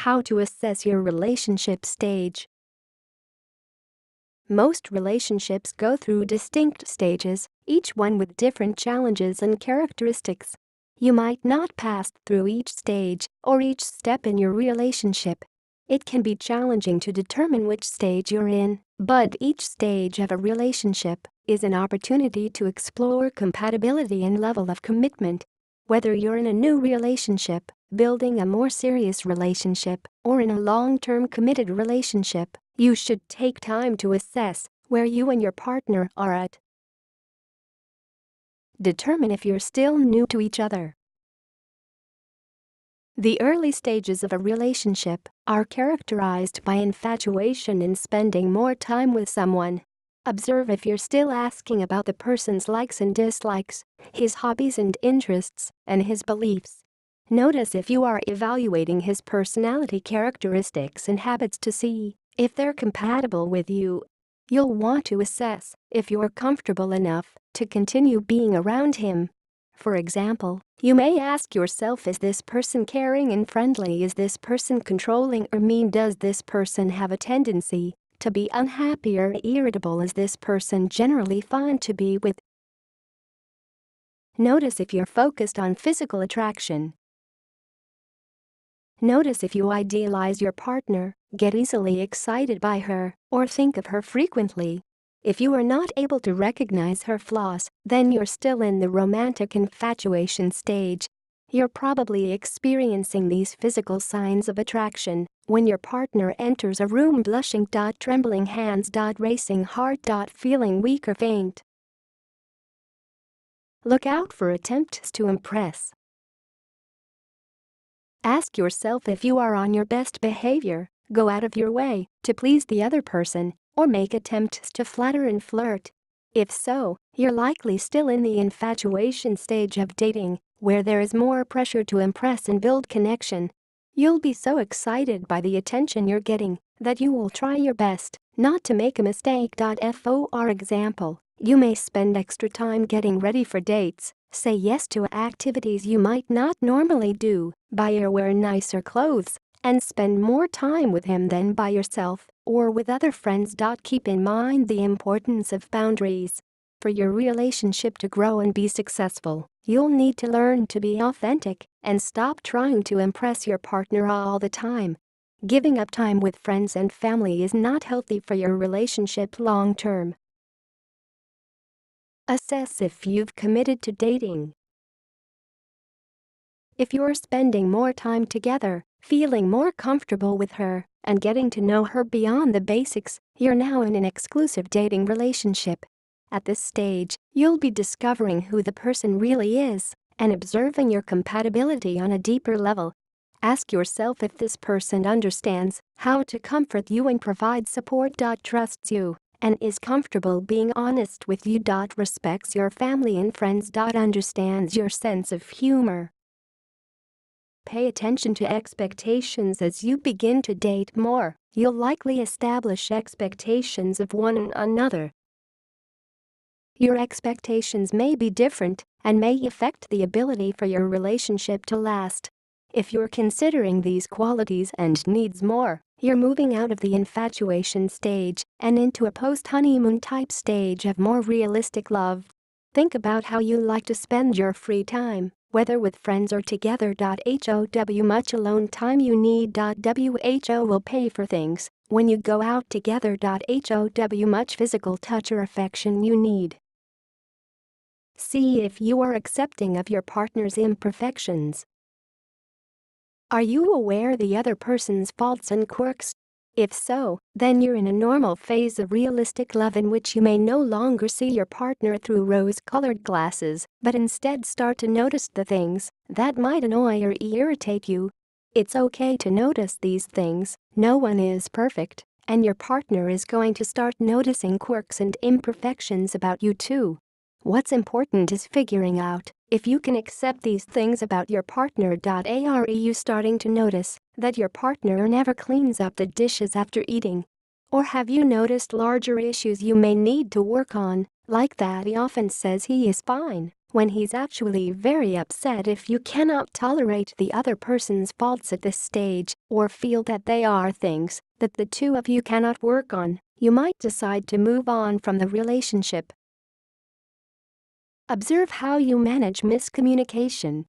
How to assess your relationship stage. Most relationships go through distinct stages, each one with different challenges and characteristics. You might not pass through each stage or each step in your relationship. It can be challenging to determine which stage you're in, but each stage of a relationship is an opportunity to explore compatibility and level of commitment. Whether you're in a new relationship, building a more serious relationship, or in a long-term committed relationship, you should take time to assess where you and your partner are at. Determine if you're still new to each other. The early stages of a relationship are characterized by infatuation and spending more time with someone. Observe if you're still asking about the person's likes and dislikes, his hobbies and interests, and his beliefs. Notice if you are evaluating his personality characteristics and habits to see if they're compatible with you. You'll want to assess if you're comfortable enough to continue being around him. For example, you may ask yourself, is this person caring and friendly? Is this person controlling or mean? Does this person have a tendency to be unhappy or irritable? Is this person generally fun to be with? Notice if you're focused on physical attraction. Notice if you idealize your partner, get easily excited by her, or think of her frequently. If you are not able to recognize her flaws, then you're still in the romantic infatuation stage. You're probably experiencing these physical signs of attraction when your partner enters a room blushing, trembling hands, racing heart, feeling weak or faint. Look out for attempts to impress. Ask yourself if you are on your best behavior, go out of your way to please the other person, or make attempts to flatter and flirt. If so, you're likely still in the infatuation stage of dating, where there is more pressure to impress and build connection. You'll be so excited by the attention you're getting that you will try your best not to make a mistake. For example, you may spend extra time getting ready for dates, say yes to activities you might not normally do, buy or wear nicer clothes, and spend more time with him than by yourself or with other friends. Keep in mind the importance of boundaries. For your relationship to grow and be successful, you'll need to learn to be authentic and stop trying to impress your partner all the time. Giving up time with friends and family is not healthy for your relationship long term. Assess if you've committed to dating. If you're spending more time together, feeling more comfortable with her, and getting to know her beyond the basics, you're now in an exclusive dating relationship. At this stage, you'll be discovering who the person really is and observing your compatibility on a deeper level. Ask yourself if this person understands how to comfort you and provide support. Trusts you and is comfortable being honest with you. Respects your family and friends. Understands your sense of humor. Pay attention to expectations. As you begin to date more, you'll likely establish expectations of one another. Your expectations may be different and may affect the ability for your relationship to last. If you're considering these qualities and needs more, you're moving out of the infatuation stage and into a post-honeymoon type stage of more realistic love. Think about how you like to spend your free time, whether with friends or together. How much alone time you need. Who will pay for things when you go out together. How much physical touch or affection you need. See if you are accepting of your partner's imperfections. Are you aware the other person's faults and quirks? If so, then you're in a normal phase of realistic love in which you may no longer see your partner through rose-colored glasses, but instead start to notice the things that might annoy or irritate you. It's okay to notice these things. No one is perfect, and your partner is going to start noticing quirks and imperfections about you too. What's important is figuring out if you can accept these things about your partner. Are you starting to notice that your partner never cleans up the dishes after eating? Or have you noticed larger issues you may need to work on, like that he often says he is fine, when he's actually very upset. If you cannot tolerate the other person's faults at this stage or feel that they are things that the two of you cannot work on, you might decide to move on from the relationship. Observe how you manage miscommunication.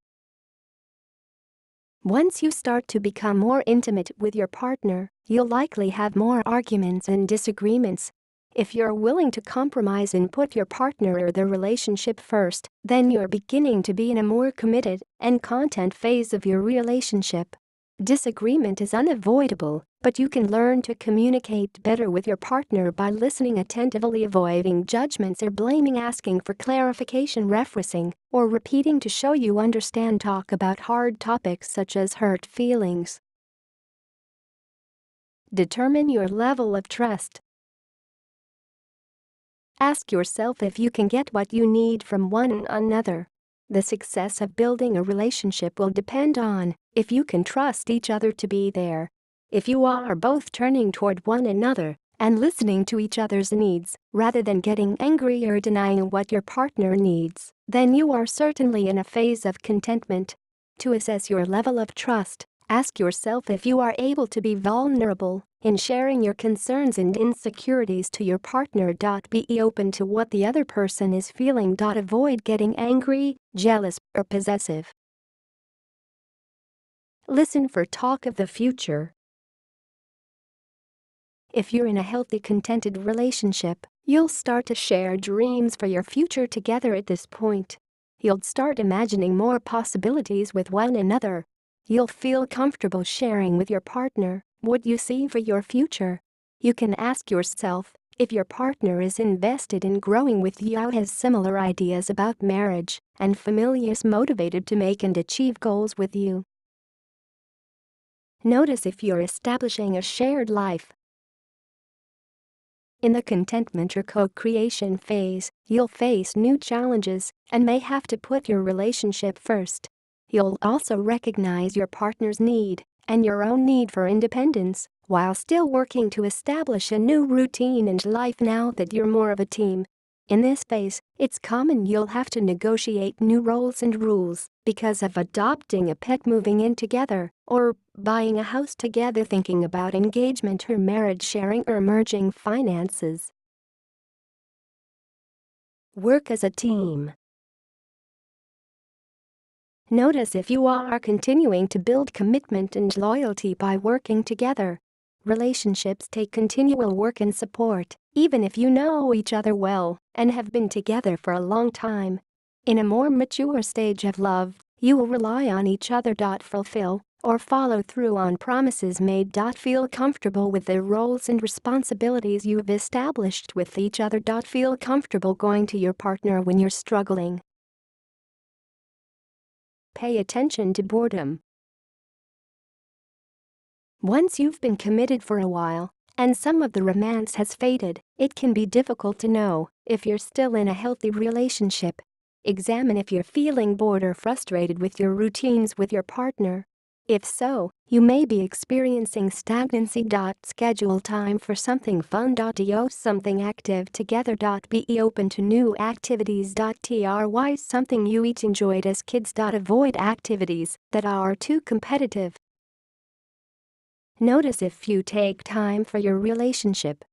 Once you start to become more intimate with your partner, you'll likely have more arguments and disagreements. If you're willing to compromise and put your partner or the relationship first, then you're beginning to be in a more committed and content phase of your relationship. Disagreement is unavoidable, but you can learn to communicate better with your partner by listening attentively, avoiding judgments or blaming, asking for clarification, referencing, or repeating to show you understand. Talk about hard topics such as hurt feelings. Determine your level of trust. Ask yourself if you can get what you need from one another. The success of building a relationship will depend on if you can trust each other to be there. If you are both turning toward one another and listening to each other's needs rather than getting angry or denying what your partner needs, then you are certainly in a phase of contentment. To assess your level of trust, ask yourself if you are able to be vulnerable in sharing your concerns and insecurities to your partner. Be open to what the other person is feeling. Avoid getting angry, jealous, or possessive. Listen for talk of the future. If you're in a healthy, contented relationship, you'll start to share dreams for your future together. At this point, you'll start imagining more possibilities with one another. You'll feel comfortable sharing with your partner what you see for your future. You can ask yourself if your partner is invested in growing with you, has similar ideas about marriage, and is motivated to make and achieve goals with you. Notice if you're establishing a shared life. In the contentment or co-creation phase, you'll face new challenges and may have to put your relationship first. You'll also recognize your partner's need and your own need for independence while still working to establish a new routine and life now that you're more of a team. In this phase, it's common you'll have to negotiate new roles and rules because of adopting a pet, moving in together, or buying a house together, thinking about engagement or marriage, sharing or merging finances. Work as a team. Notice if you are continuing to build commitment and loyalty by working together. Relationships take continual work and support, even if you know each other well and have been together for a long time. In a more mature stage of love, you will rely on each other. Fulfill or follow through on promises made. Feel comfortable with the roles and responsibilities you've established with each other. Feel comfortable going to your partner when you're struggling. Pay attention to boredom. Once you've been committed for a while, and some of the romance has faded, it can be difficult to know if you're still in a healthy relationship. Examine if you're feeling bored or frustrated with your routines with your partner. If so, you may be experiencing stagnancy. Schedule time for something fun. Do something active together. Be open to new activities. Try something you each enjoyed as kids. Avoid activities that are too competitive. Notice if you take time for your relationship.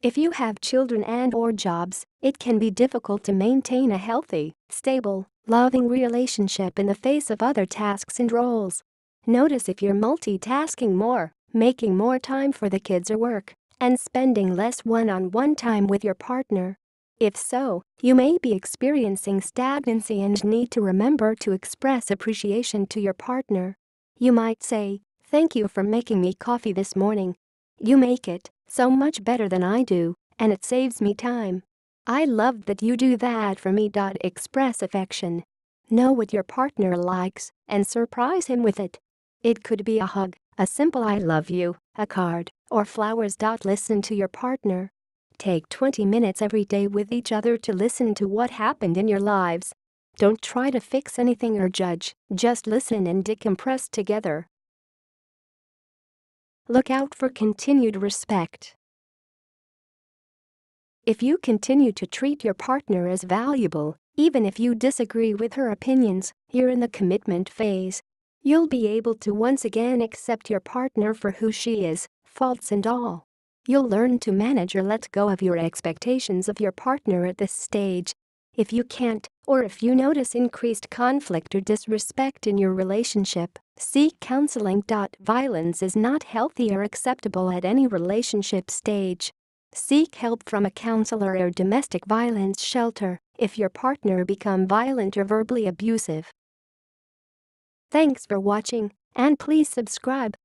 If you have children and/or jobs, it can be difficult to maintain a healthy, stable, loving relationship in the face of other tasks and roles. Notice if you're multitasking more, making more time for the kids or work, and spending less one-on-one time with your partner. If so, you may be experiencing stagnancy and need to remember to express appreciation to your partner. You might say, "Thank you for making me coffee this morning. You make it so much better than I do, and it saves me time. I love that you do that for me." Express affection. Know what your partner likes and surprise him with it. It could be a hug, a simple "I love you," a card, or flowers. Listen to your partner. Take 20 minutes every day with each other to listen to what happened in your lives. Don't try to fix anything or judge, just listen and decompress together. Look out for continued respect. If you continue to treat your partner as valuable, even if you disagree with her opinions, you're in the commitment phase. You'll be able to once again accept your partner for who she is, faults and all. You'll learn to manage or let go of your expectations of your partner at this stage. If you can't, or if you notice increased conflict or disrespect in your relationship, seek counseling. Violence is not healthy or acceptable at any relationship stage. Seek help from a counselor or domestic violence shelter if your partner become violent or verbally abusive. Thanks for watching, and please subscribe.